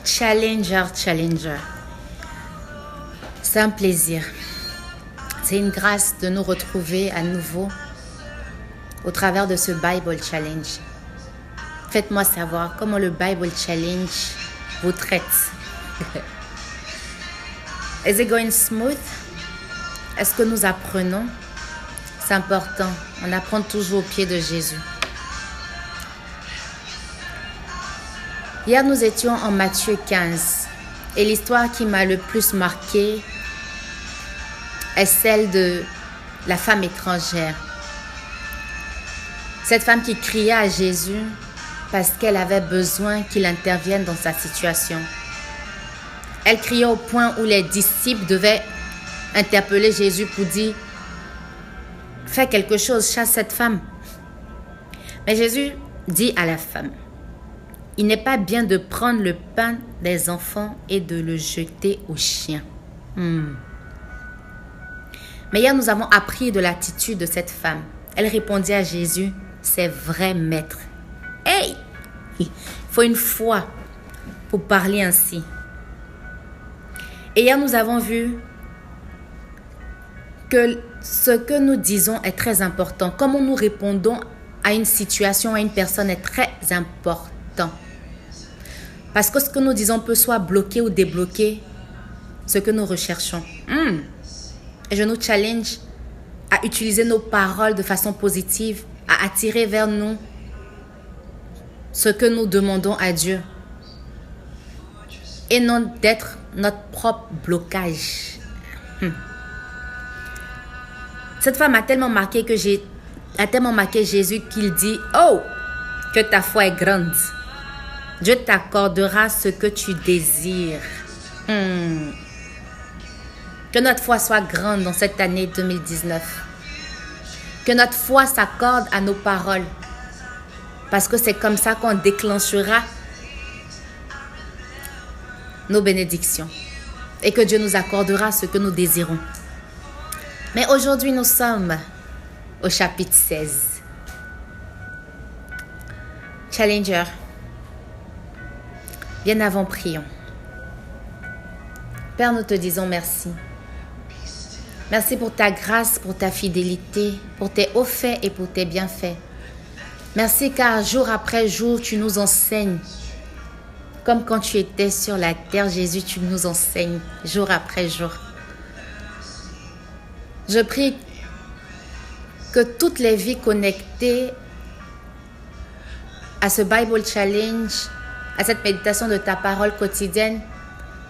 Challenger. C'est un plaisir. C'est une grâce de nous retrouver à nouveau au travers de ce Bible Challenge. Faites-moi savoir comment le Bible Challenge vous traite. Is it going smooth? Est-ce que nous apprenons? C'est important. On apprend toujours au pied de Jésus. Hier, nous étions en Matthieu 15. Et l'histoire qui m'a le plus marquée est celle de la femme étrangère. Cette femme qui criait à Jésus parce qu'elle avait besoin qu'il intervienne dans sa situation. Elle criait au point où les disciples devaient interpeller Jésus pour dire « Fais quelque chose, chasse cette femme. » Mais Jésus dit à la femme « Il n'est pas bien de prendre le pain des enfants et de le jeter aux chiens. » Mais hier, nous avons appris de l'attitude de cette femme. Elle répondit à Jésus « C'est vrai, maître. » Hey! Il faut une foi pour parler ainsi. Et hier, nous avons vu que ce que nous disons est très important. Comment nous répondons à une situation, à une personne est très important. Parce que ce que nous disons peut soit bloquer ou débloquer ce que nous recherchons. Et je nous challenge à utiliser nos paroles de façon positive, à attirer vers nous ce que nous demandons à Dieu. Et non d'être notre propre blocage. Cette femme a tellement marqué Jésus qu'il dit « Oh, que ta foi est grande. Dieu t'accordera ce que tu désires. » Que notre foi soit grande dans cette année 2019. Que notre foi s'accorde à nos paroles. Parce que c'est comme ça qu'on déclenchera nos bénédictions. Et que Dieu nous accordera ce que nous désirons. Mais aujourd'hui, nous sommes au chapitre 16. Challenger. Bien avant, prions. Père, nous te disons merci. Merci pour ta grâce, pour ta fidélité, pour tes hauts faits et pour tes bienfaits. Merci car jour après jour, tu nous enseignes. Comme quand tu étais sur la terre, Jésus, tu nous enseignes jour après jour. Je prie que toutes les vies connectées à ce Bible Challenge, à cette méditation de ta parole quotidienne,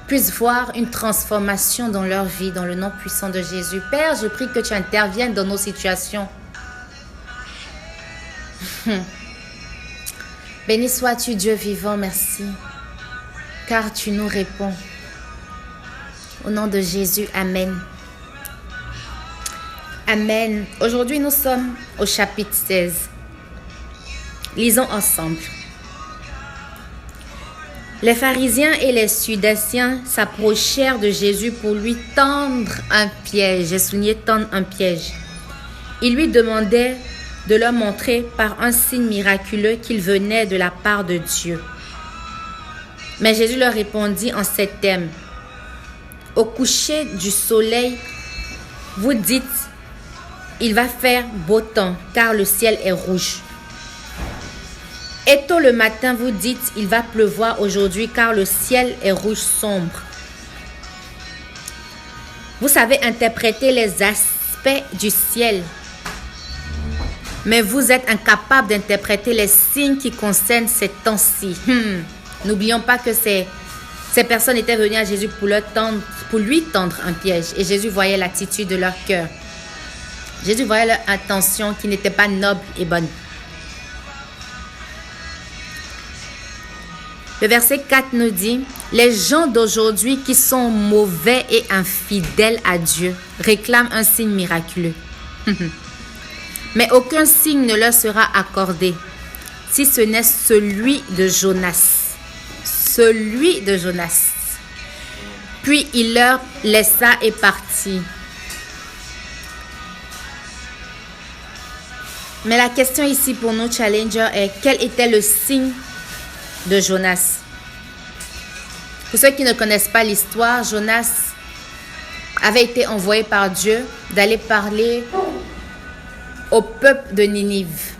puissent voir une transformation dans leur vie, dans le nom puissant de Jésus. Père, je prie que tu interviennes dans nos situations. Béni sois-tu, Dieu vivant, merci, car tu nous réponds. Au nom de Jésus, Amen. Amen. Aujourd'hui, nous sommes au chapitre 16. Lisons ensemble. Les pharisiens et les Sadducéens s'approchèrent de Jésus pour lui tendre un piège. J'ai souligné tendre un piège. Ils lui demandaient de leur montrer par un signe miraculeux qu'il venait de la part de Dieu. Mais Jésus leur répondit en ces termes. Au coucher du soleil, vous dites, il va faire beau temps car le ciel est rouge. Et tôt le matin, vous dites, il va pleuvoir aujourd'hui car le ciel est rouge sombre. Vous savez interpréter les aspects du ciel, mais vous êtes incapable d'interpréter les signes qui concernent ces temps-ci. N'oublions pas que ces personnes étaient venues à Jésus pour lui tendre un piège. Et Jésus voyait l'attitude de leur cœur. Jésus voyait leur intention qui n'était pas noble et bonne. Le verset 4 nous dit, « Les gens d'aujourd'hui qui sont mauvais et infidèles à Dieu réclament un signe miraculeux. Mais aucun signe ne leur sera accordé, si ce n'est celui de Jonas. » Celui de Jonas. Puis il leur laissa et partit. Mais la question ici pour nous, Challenger, est quel était le signe de Jonas? Pour ceux qui ne connaissent pas l'histoire, Jonas avait été envoyé par Dieu d'aller parler au peuple de Ninive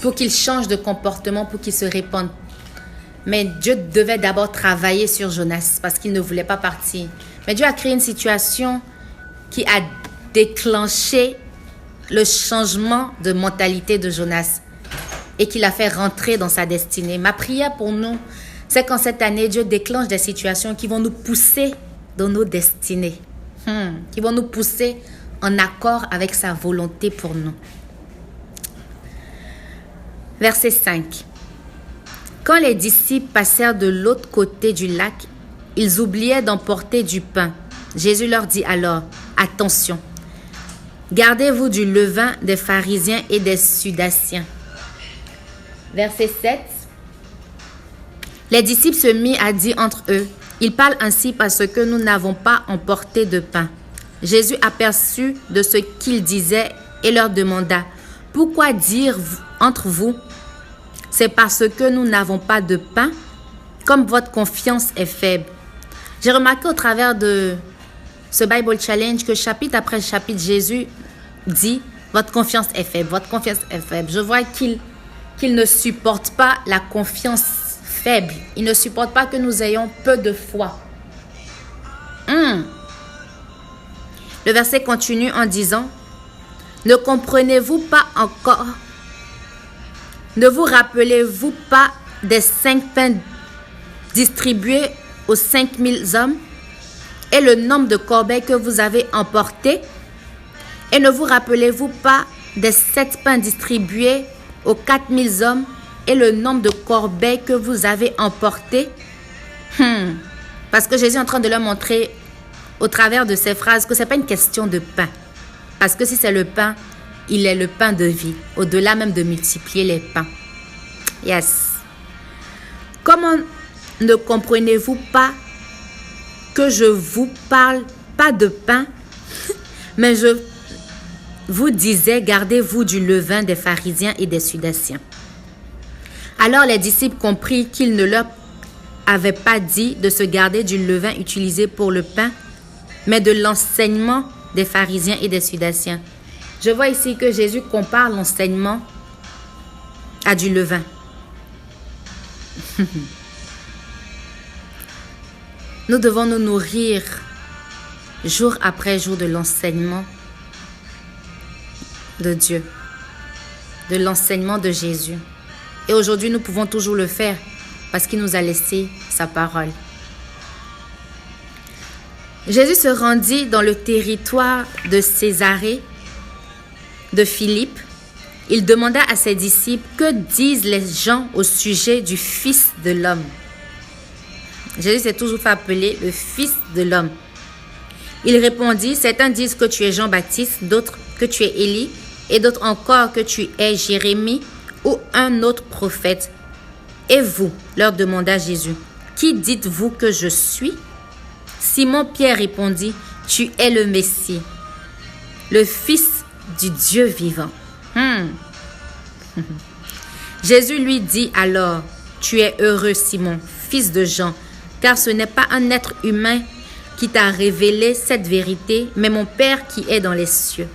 pour qu'il change de comportement, pour qu'il se répande. Mais Dieu devait d'abord travailler sur Jonas parce qu'il ne voulait pas partir. Mais Dieu a créé une situation qui a déclenché le changement de mentalité de Jonas et qui l'a fait rentrer dans sa destinée. Ma prière pour nous, c'est qu'en cette année, Dieu déclenche des situations qui vont nous pousser dans nos destinées, qui vont nous pousser en accord avec sa volonté pour nous. Verset 5. Quand les disciples passèrent de l'autre côté du lac, ils oubliaient d'emporter du pain. Jésus leur dit alors, attention, gardez-vous du levain des pharisiens et des Sadducéens. Verset 7. Les disciples se mirent à dire entre eux, ils parlent ainsi parce que nous n'avons pas emporté de pain. Jésus aperçut de ce qu'ils disaient et leur demanda, pourquoi dire entre vous, c'est parce que nous n'avons pas de pain, comme votre confiance est faible. J'ai remarqué au travers de ce Bible Challenge que chapitre après chapitre, Jésus dit, votre confiance est faible, votre confiance est faible. Je vois qu'il ne supporte pas la confiance faible. Il ne supporte pas que nous ayons peu de foi. Le verset continue en disant, ne comprenez-vous pas encore? Ne vous rappelez-vous pas des 5 pains distribués aux 5000 hommes et le nombre de corbeilles que vous avez emportés? Et ne vous rappelez-vous pas des 7 pains distribués aux 4000 hommes et le nombre de corbeilles que vous avez emportés? Parce que Jésus est en train de leur montrer au travers de ces phrases que ce n'est pas une question de pain. Parce que si c'est le pain, il est le pain de vie, au-delà même de multiplier les pains. Yes. Comment ne comprenez-vous pas que je vous parle pas de pain, mais je vous disais, gardez-vous du levain des pharisiens et des Sadducéens. Alors les disciples comprirent qu'il ne leur avait pas dit de se garder du levain utilisé pour le pain, mais de l'enseignement des pharisiens et des Sadducéens. Je vois ici que Jésus compare l'enseignement à du levain. Nous devons nous nourrir jour après jour de l'enseignement de Dieu, de l'enseignement de Jésus. Et aujourd'hui, nous pouvons toujours le faire parce qu'il nous a laissé sa parole. Jésus se rendit dans le territoire de Césarée, de Philippe. Il demanda à ses disciples, que disent les gens au sujet du Fils de l'homme? Jésus s'est toujours fait appeler le Fils de l'homme. Il répondit, certains disent que tu es Jean-Baptiste, d'autres que tu es Élie, et d'autres encore que tu es Jérémie ou un autre prophète. Et vous, leur demanda Jésus, qui dites-vous que je suis? Simon-Pierre répondit, tu es le Messie, le Fils du Dieu vivant. Jésus lui dit alors, tu es heureux Simon, fils de Jean, car ce n'est pas un être humain qui t'a révélé cette vérité, mais mon Père qui est dans les cieux.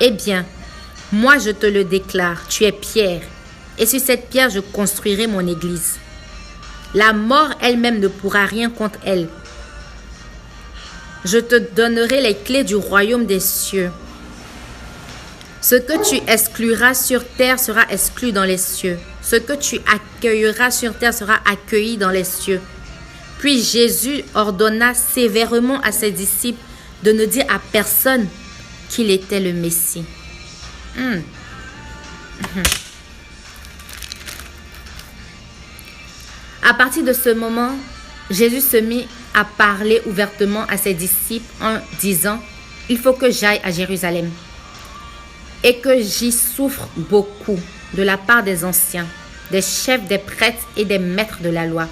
Eh bien, moi je te le déclare, tu es Pierre, et sur cette pierre je construirai mon église. La mort elle-même ne pourra rien contre elle. Je te donnerai les clés du royaume des cieux. Ce que tu excluras sur terre sera exclu dans les cieux. Ce que tu accueilleras sur terre sera accueilli dans les cieux. Puis Jésus ordonna sévèrement à ses disciples de ne dire à personne qu'il était le Messie. À partir de ce moment, Jésus se mit à parler ouvertement à ses disciples en disant, « Il faut que j'aille à Jérusalem et que j'y souffre beaucoup de la part des anciens, des chefs, des prêtres et des maîtres de la loi.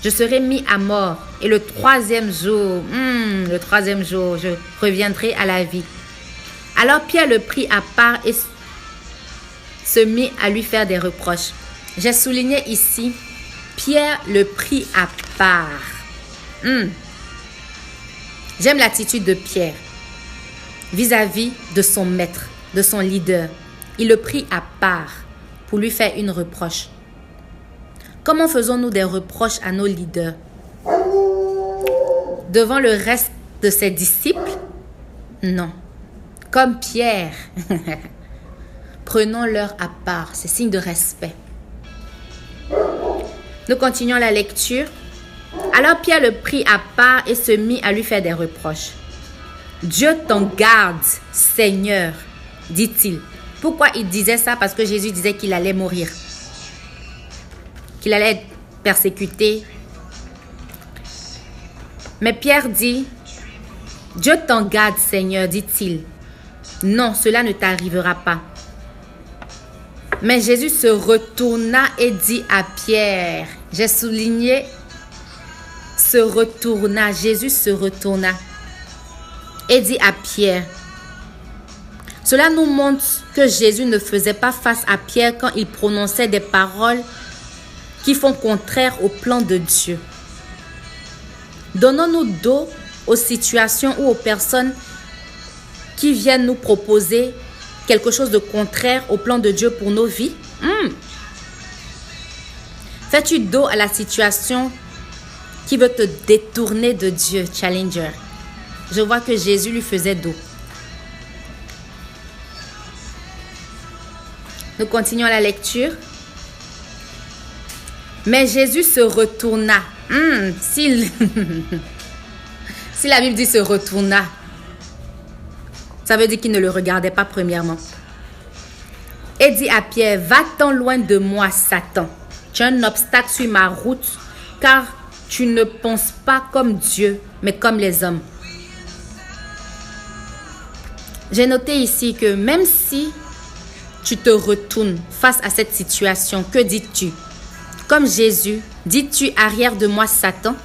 Je serai mis à mort et le troisième jour, je reviendrai à la vie. » Alors Pierre le prit à part et se mit à lui faire des reproches. J'ai souligné ici, Pierre le prit à part. J'aime l'attitude de Pierre vis-à-vis de son maître, de son leader. Il le prit à part pour lui faire une reproche. Comment faisons-nous des reproches à nos leaders? Devant le reste de ses disciples? Non. Comme Pierre. Prenons-leur à part. C'est signe de respect. Nous continuons la lecture. Alors Pierre le prit à part et se mit à lui faire des reproches. Dieu t'en garde, Seigneur, dit-il. Pourquoi il disait ça? Parce que Jésus disait qu'il allait mourir. Qu'il allait être persécuté. Mais Pierre dit, Dieu t'en garde, Seigneur, dit-il. Non, cela ne t'arrivera pas. Mais Jésus se retourna et dit à Pierre, j'ai souligné, se retourna, Jésus se retourna et dit à Pierre. Cela nous montre que Jésus ne faisait pas face à Pierre quand il prononçait des paroles qui font contraire au plan de Dieu. Donnons-nous dos aux situations ou aux personnes qui viennent nous proposer quelque chose de contraire au plan de Dieu pour nos vies? Fais-tu dos à la situation qui veut te détourner de Dieu, Challenger? Je vois que Jésus lui faisait dos. Nous continuons la lecture. Mais Jésus se retourna. Si la Bible dit se retourna, ça veut dire qu'il ne le regardait pas premièrement. Et dit à Pierre, va-t'en loin de moi, Satan. Tu es un obstacle sur ma route, car tu ne penses pas comme Dieu, mais comme les hommes. J'ai noté ici que même si tu te retournes face à cette situation, que dis-tu? Comme Jésus, dis-tu arrière de moi, Satan?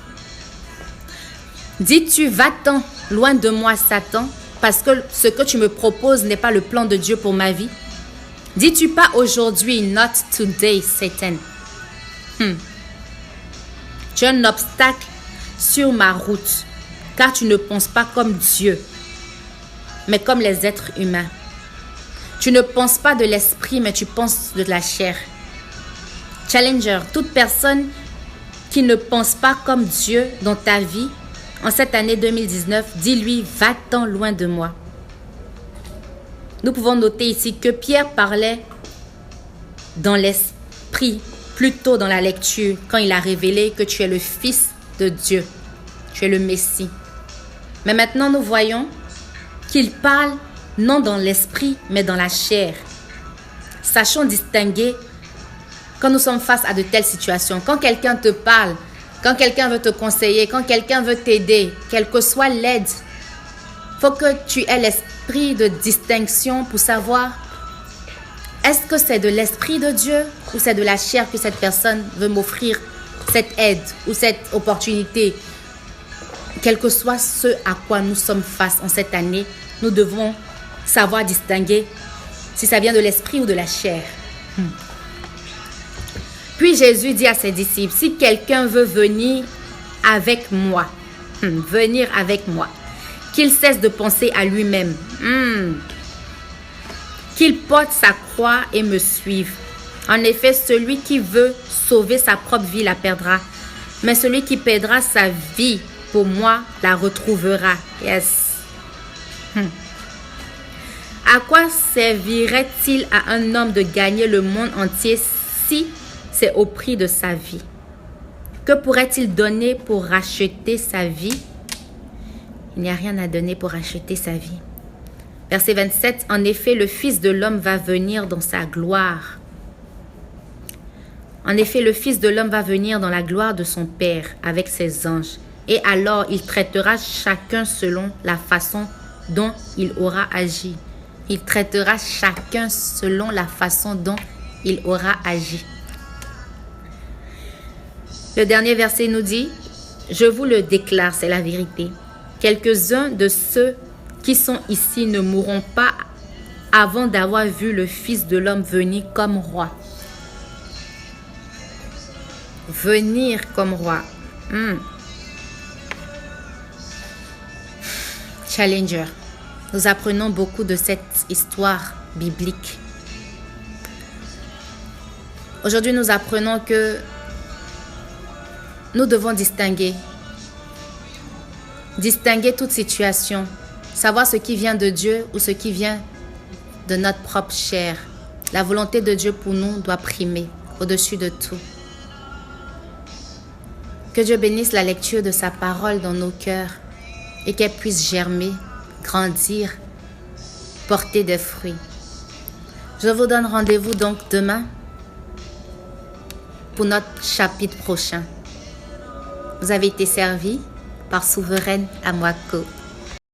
Dis-tu va-t'en loin de moi, Satan? Parce que ce que tu me proposes n'est pas le plan de Dieu pour ma vie. Dis-tu pas aujourd'hui, not today, Satan. Tu es un obstacle sur ma route, car tu ne penses pas comme Dieu, mais comme les êtres humains. Tu ne penses pas de l'esprit, mais tu penses de la chair. Challenger, toute personne qui ne pense pas comme Dieu dans ta vie, en cette année 2019, dis-lui, va-t'en loin de moi. Nous pouvons noter ici que Pierre parlait dans l'esprit, plutôt dans la lecture, quand il a révélé que tu es le Fils de Dieu. Tu es le Messie. Mais maintenant, nous voyons qu'il parle non dans l'esprit, mais dans la chair. Sachons distinguer quand nous sommes face à de telles situations. Quand quelqu'un te parle, quand quelqu'un veut te conseiller, quand quelqu'un veut t'aider, quelle que soit l'aide, il faut que tu aies l'esprit de distinction pour savoir est-ce que c'est de l'esprit de Dieu ou c'est de la chair que cette personne veut m'offrir cette aide ou cette opportunité. Quel que soit ce à quoi nous sommes face en cette année, nous devons savoir distinguer si ça vient de l'esprit ou de la chair. Puis Jésus dit à ses disciples, si quelqu'un veut venir avec moi, qu'il cesse de penser à lui-même, qu'il porte sa croix et me suive. En effet, celui qui veut sauver sa propre vie la perdra, mais celui qui perdra sa vie pour moi la retrouvera. Yes. À quoi servirait-il à un homme de gagner le monde entier si c'est au prix de sa vie? Que pourrait-il donner pour racheter sa vie? Il n'y a rien à donner pour racheter sa vie. Verset 27, en effet, le Fils de l'homme va venir dans sa gloire. En effet, le Fils de l'homme va venir dans la gloire de son Père avec ses anges. Et alors, il traitera chacun selon la façon dont il aura agi. Il traitera chacun selon la façon dont il aura agi. Le dernier verset nous dit, je vous le déclare, c'est la vérité. Quelques-uns de ceux qui sont ici ne mourront pas avant d'avoir vu le Fils de l'homme venir comme roi. Venir comme roi. Challenger. Nous apprenons beaucoup de cette histoire biblique. Aujourd'hui, nous apprenons que nous devons distinguer toute situation, savoir ce qui vient de Dieu ou ce qui vient de notre propre chair. La volonté de Dieu pour nous doit primer au-dessus de tout. Que Dieu bénisse la lecture de sa parole dans nos cœurs et qu'elle puisse germer, grandir, porter des fruits. Je vous donne rendez-vous donc demain pour notre chapitre prochain. Vous avez été servi par Souveraine Amwako.